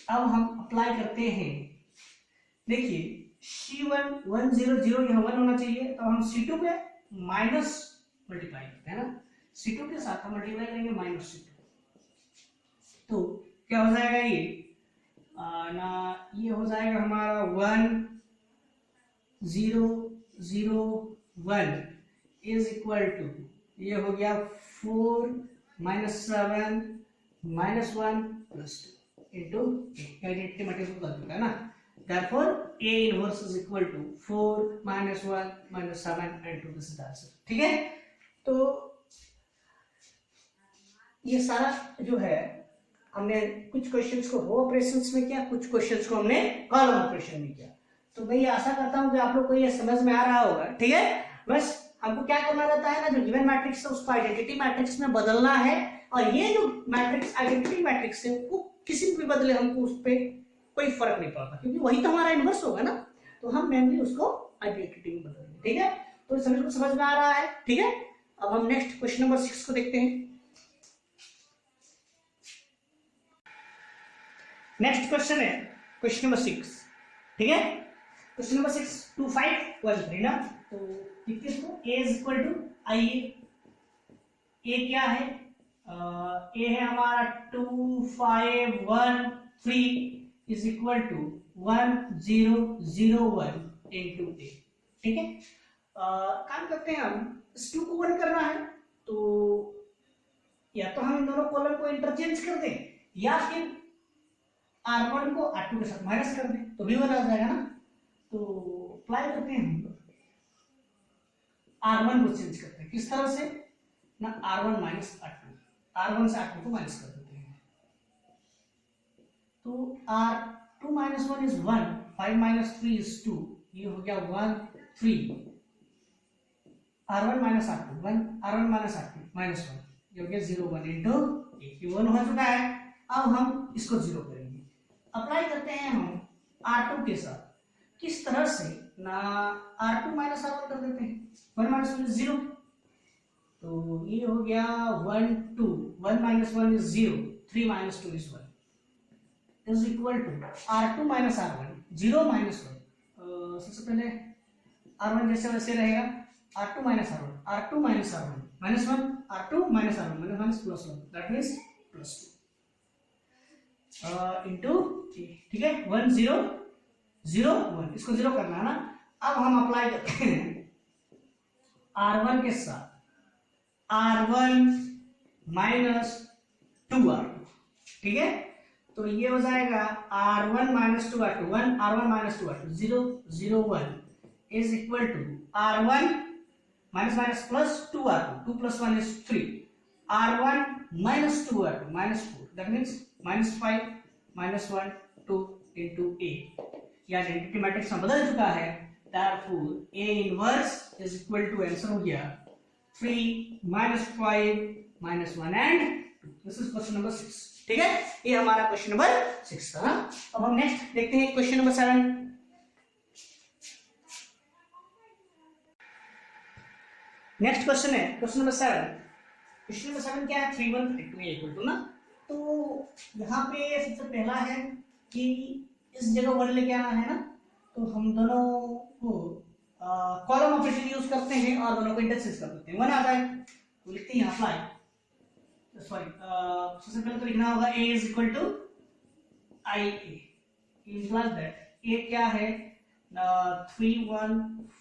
अब हम अप्लाई करते हैं, देखिए c1 1 0 0 यहाँ 1 होना चाहिए, तो हम c2 पे माइनस मल्टीप्लाई करते हैं ना, c2 के साथ हम मल्टीप्लाई करेंगे -c2, तो क्या हो जाएगा ये ना, ये हो जाएगा हमारा 1 0 0 1 इज इक्वल टू, ये हो गया 4 -7 -1 +2 इंटू आइडेंटिटी मैट्रिक्स को कर चुका है ना। Therefore, A inverse is equal to 4 -1 -7 into this is the answer, ठीक है। तो ये सारा जो है हमने कुछ क्वेश्चंस को रो ऑपरेशंस में किया, कुछ क्वेश्चंस को हमने कॉलम ऑपरेशन में किया। तो मैं ये आशा करता हूँ कि आप लोग को ये समझ में आ रहा होगा, ठीक है। बस हमको क्या करना रहता है ना, जो गिवन मैट्रिक्स है उसको आइडेंटिटी मैट्रिक्स में बदलना है, और ये जो मैट्रिक्स आइडेंटिटी मैट्रिक्स है वो किसी भी बदले हमको उस पर कोई फर्क नहीं पड़ता, क्योंकि वही तो हमारा इनवर्स होगा ना, तो हम मेनली उसको आइडेंटिटी में बदलेंगे, ठीक है। तो समझ में आ रहा है, ठीक है। अब हम नेक्स्ट क्वेश्चन नंबर 6 को देखते हैं। नेक्स्ट क्वेश्चन है क्वेश्चन नंबर 6, ठीक है। क्वेश्चन नंबर 6 2 5 1 3 ना, तो लिखते हैं इसको a is equal to i, a क्या है, a है हमारा 2 5 1 3 is equal to 1 0 0 1 into a, ठीक है। काम करते हैं हम, इस 2 को 1 करना है तो या तो हम इन दोनों कॉलम को इंटरचेंज कर दें, या फिर r1 को r2 के साथ माइनस कर दें तो भी 1 आ जाएगा ना। तो अप्लाई करते हैं हम, R1 को चेंज करते हैं किस तरह से ना, R1 माइनस R2, R1 से R2 को माइनस कर देते हैं, तो R2 minus 1 is 1, 5 minus 3 is 2, ये हो गया 1 3, R1 minus R2 1, R1 minus R2 minus 1, ये हो गया 0 1 इंटू 1, 1 हो चुका है। अब हम इसको 0 करेंगे, अप्लाई करते हैं हम R2 के साथ, किस तरह से ना, R2 माइनस R1 कर देते हैं, 1 माइनस 1 इज 0, तो ये हो गया 1 2, 1 minus 1 is 0, 3 minus 2 is 1 is equal to R2 minus R1, 0 minus 1, सबसे पहले R1 जैसे वैसे रहेगा, R2 minus R1, R2 minus R1 minus 1, R2 minus R1 minus 1 plus 1, that means plus 2 into, ठीक है, 1 0 0 1, इसको 0 करना है ना। अब हम अप्लाई करते हैं R1 के साथ R1 माइनस 2R2, ठीक है, तो ये हो जाएगा R1 minus 2R2 1, R1 minus 2R2 0 0 1 is equal to R1 minus minus plus 2R2, 2 plus 1 is 3, R1 minus 2R2 minus 4, that means minus 5 minus 1 2 into A, या आइडेंटिटी मैट्रिक्स में बदल चुका है, therefore A inverse is equal to, answer हो गया 3 minus 5 minus 1 and 2, this is question number 6, ठीक है, ये हमारा क्वेश्चन नंबर 6 था। अब हम नेक्स्ट देखते हैं क्वेश्चन नंबर 7। नेक्स्ट क्वेश्चन है क्वेश्चन नंबर 7। क्वेश्चन नंबर 7 क्या है, 3 1 3 2 इक्वल टू ना, तो यहाँ पे सबसे पहला है कि इस जगह 1 लेके आना है ना, तो हम दोनों को कॉलम ऑपरेशन यूज करते हैं और दोनों को इंटरचेंज कर देते हैं, 1 आता है तो लिखते हैं अप्लाई, सॉरी सबसे पहले तो लिखना होगा a is equal to i a, implies that a क्या है 3 1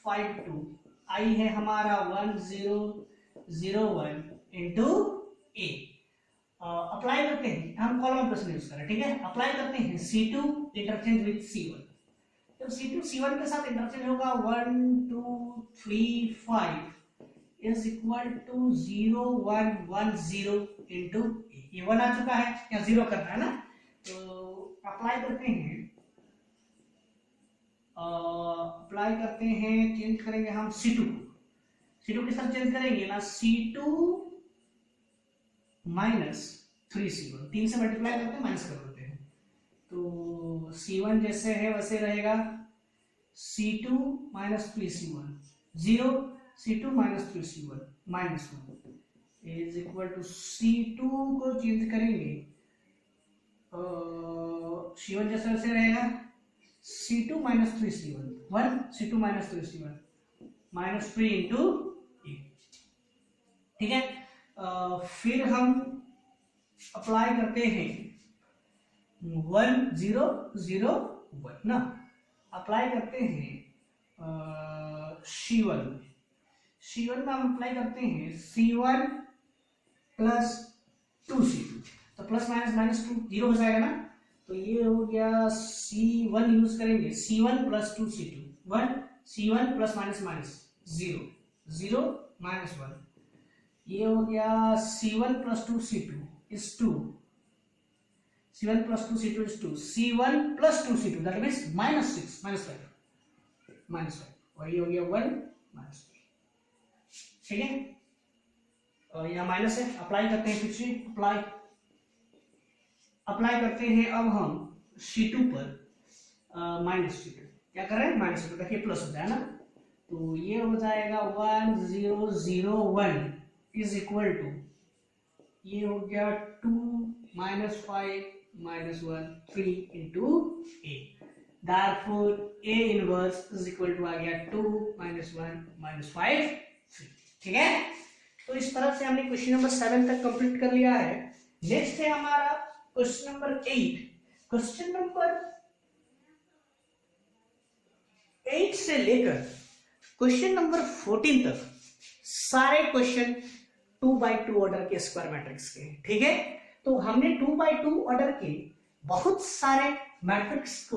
5 2, i है हमारा 1 0 0 1 इंटू a, अप्लाई करते हैं, हम कॉलम ऑपरेशन यूज करें, ठीक है, अप्लाई करते हैं C2 इंटरचेंज विद C1, जब C2 C1 के साथ इंटरचेंज होगा 1 2 3 5 is equal to 0 1 1 0 into a, ये 1 आ चुका है, या 0 करना है ना, तो अप्लाई करते हैं, अप्लाई करते हैं, चेंज करेंगे हम C2 को, C2 के साथ चेंज करेंगे ना, C2 माइनस 3C1, 3 से मल्टीप्लाई करते हैं माइनस कर देते हैं, तो C1 जैसे है वैसे रहेगा, C2 minus 3C1 0, C2 minus 3C1 minus 1 is equal to C2 को चेंज करेंगे, C1 जैसे वैसे रहेगा, C2 minus 3C1 1, C2 minus 3C1 minus 3 into a, ठीक है, फिर हम अप्लाई करते हैं 1 0 0 1 ना, अप्लाई करते हैं C1 में हम अप्लाई करते हैं C1 प्लस 2C2, तो प्लस माइनस माइनस 2 0 हो जाएगा ना, तो ये हो गया C1 यूज करेंगे, C1 plus 2C2 1, C1 plus minus minus 0 0 minus 1, ये हो गया C1 plus 2C2 is 2, C1 plus 2C2 is 2, C1 plus 2C2 that means minus 6 minus 5 और ये हो गया 1 minus 3, ठीक है, और यहाँ माइनस है, अप्लाई करते हैं, फिर से अप्लाई करते हैं, अब हम C2 पर माइनस C2, क्या कर रहे हैं माइनस C2, देखिए प्लस हो जाए ना, तो ये हो जाएगा 1 0 0 1 इज इक्वल टू, ये हो गया 2 minus 5 minus 1 3 into a, therefore A inverse is equal to आ गया 2 माइनस 1 माइनस 5 3, ठीक है, तो इस तरह से हमने क्वेश्चन नंबर 7 तक कंप्लीट कर लिया है। नेक्स्ट है हमारा क्वेश्चन नंबर 8। क्वेश्चन नंबर 8 से लेकर क्वेश्चन नंबर 14 तक सारे क्वेश्चन 2x2 ऑर्डर के स्क्वायर मैट्रिक्स के, ठीक है, तो हमने 2x2 ऑर्डर के बहुत सारे मैट्रिक्स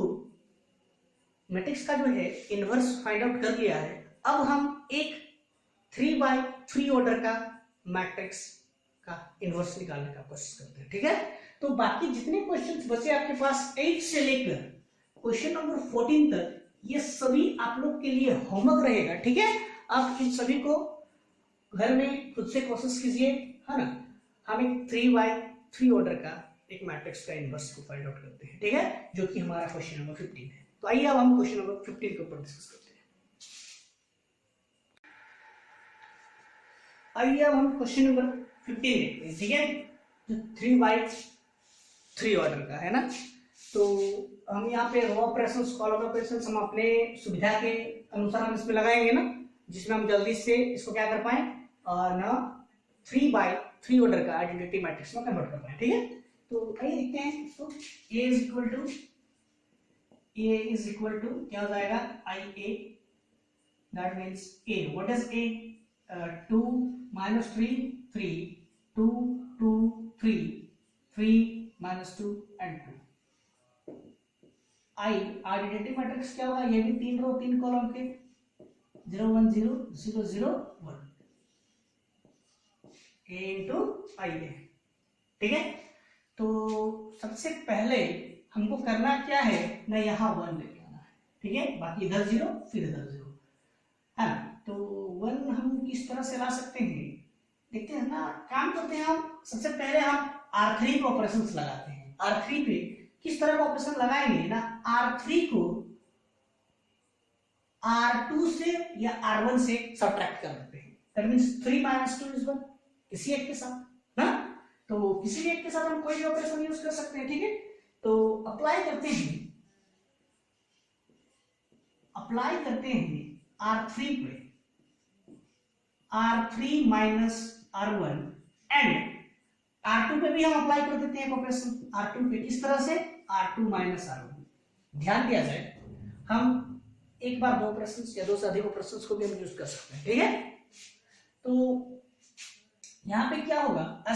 का जो है इनवर्स फाइंड आउट कर लिया है। अब हम एक 3x3 ऑर्डर का मैट्रिक्स का इनवर्स निकालने का कोशिश करते हैं। ठीक है, तो बाकी जितने क्वेश्चंस बचे आपके पास 8 से लेकर क्वेश्चन नंबर 14 तक, ये सभी आप लोग के लिए होमवर्क रहेगा। ठीक है, आप इन सभी को घर में खुद से कोशिश कीजिए, है ना। हम एक 3x3 ऑर्डर का एक मैट्रिक्स का इनवर्स को फाइंड आउट करते हैं। ठीक है, जो कि हमारा क्वेश्चन नंबर 15 है। तो आइए अब हम क्वेश्चन नंबर 15 के ऊपर डिस्कस करते हैं। आइए अब हम क्वेश्चन नंबर 15 देखते हैं। ठीक है, जो 3x3 ऑर्डर का है ना, तो हम यहाँ पे रो ऑपरेशंस, कॉलम ऑपरेशंस हम अपने सुविधा के अनुसार हम इसमें लगाएंगे ना, जिसमें हम जल्दी से इसको क्या कर पाए और ना 3x3 ऑर्डर का आइडेंटिटी मैट्रिक्स में कन्वर्ट कर पाए। ठीक है, तो आइए देखते हैं। तो A इज इक्वल टू क्या हो जाएगा, IA, that means A, what is A, 2 minus 3 3, 2 2 3 3 minus 2 and 2। I identity matrix क्या होगा, ये भी 3 रो 3 कॉलम के 0 1 0 0 0 1 A into IA। ठीक है, तो सबसे पहले हमको करना क्या है ना, यहाँ 1 लेके आना है। ठीक है, बाकी इधर 0 फिर इधर 0 है ना। तो 1 हम किस तरह से ला सकते हैं देखते हैं ना। काम करते हैं हम, सबसे पहले हम R3 पे ऑपरेशंस लगाते हैं। R3 पे किस तरह का ऑपरेशन लगाएंगे ना, R3 को R2 से या R1 से सब्ट्रैक्ट कर देते हैं। दैट मींस 3 - 2 = 1, किसी एक के साथ ना, तो किसी भी एक के साथ हम कोई भी ऑपरेशन यूज कर सकते हैं। ठीक है, तो अप्लाई करते हैं R3 पे, R3 minus R1 and R2 पे भी हम अप्लाई कर देते हैं ऑपरेशन। R2 पे किस तरह से, R2 minus R1। ध्यान दिया जाए, हम एक बार 2 ऑपरेशंस या 2 से अधिक ऑपरेशंस को भी हम यूज कर सकते हैं। ठीक है, तो यहाँ पे क्या होगा,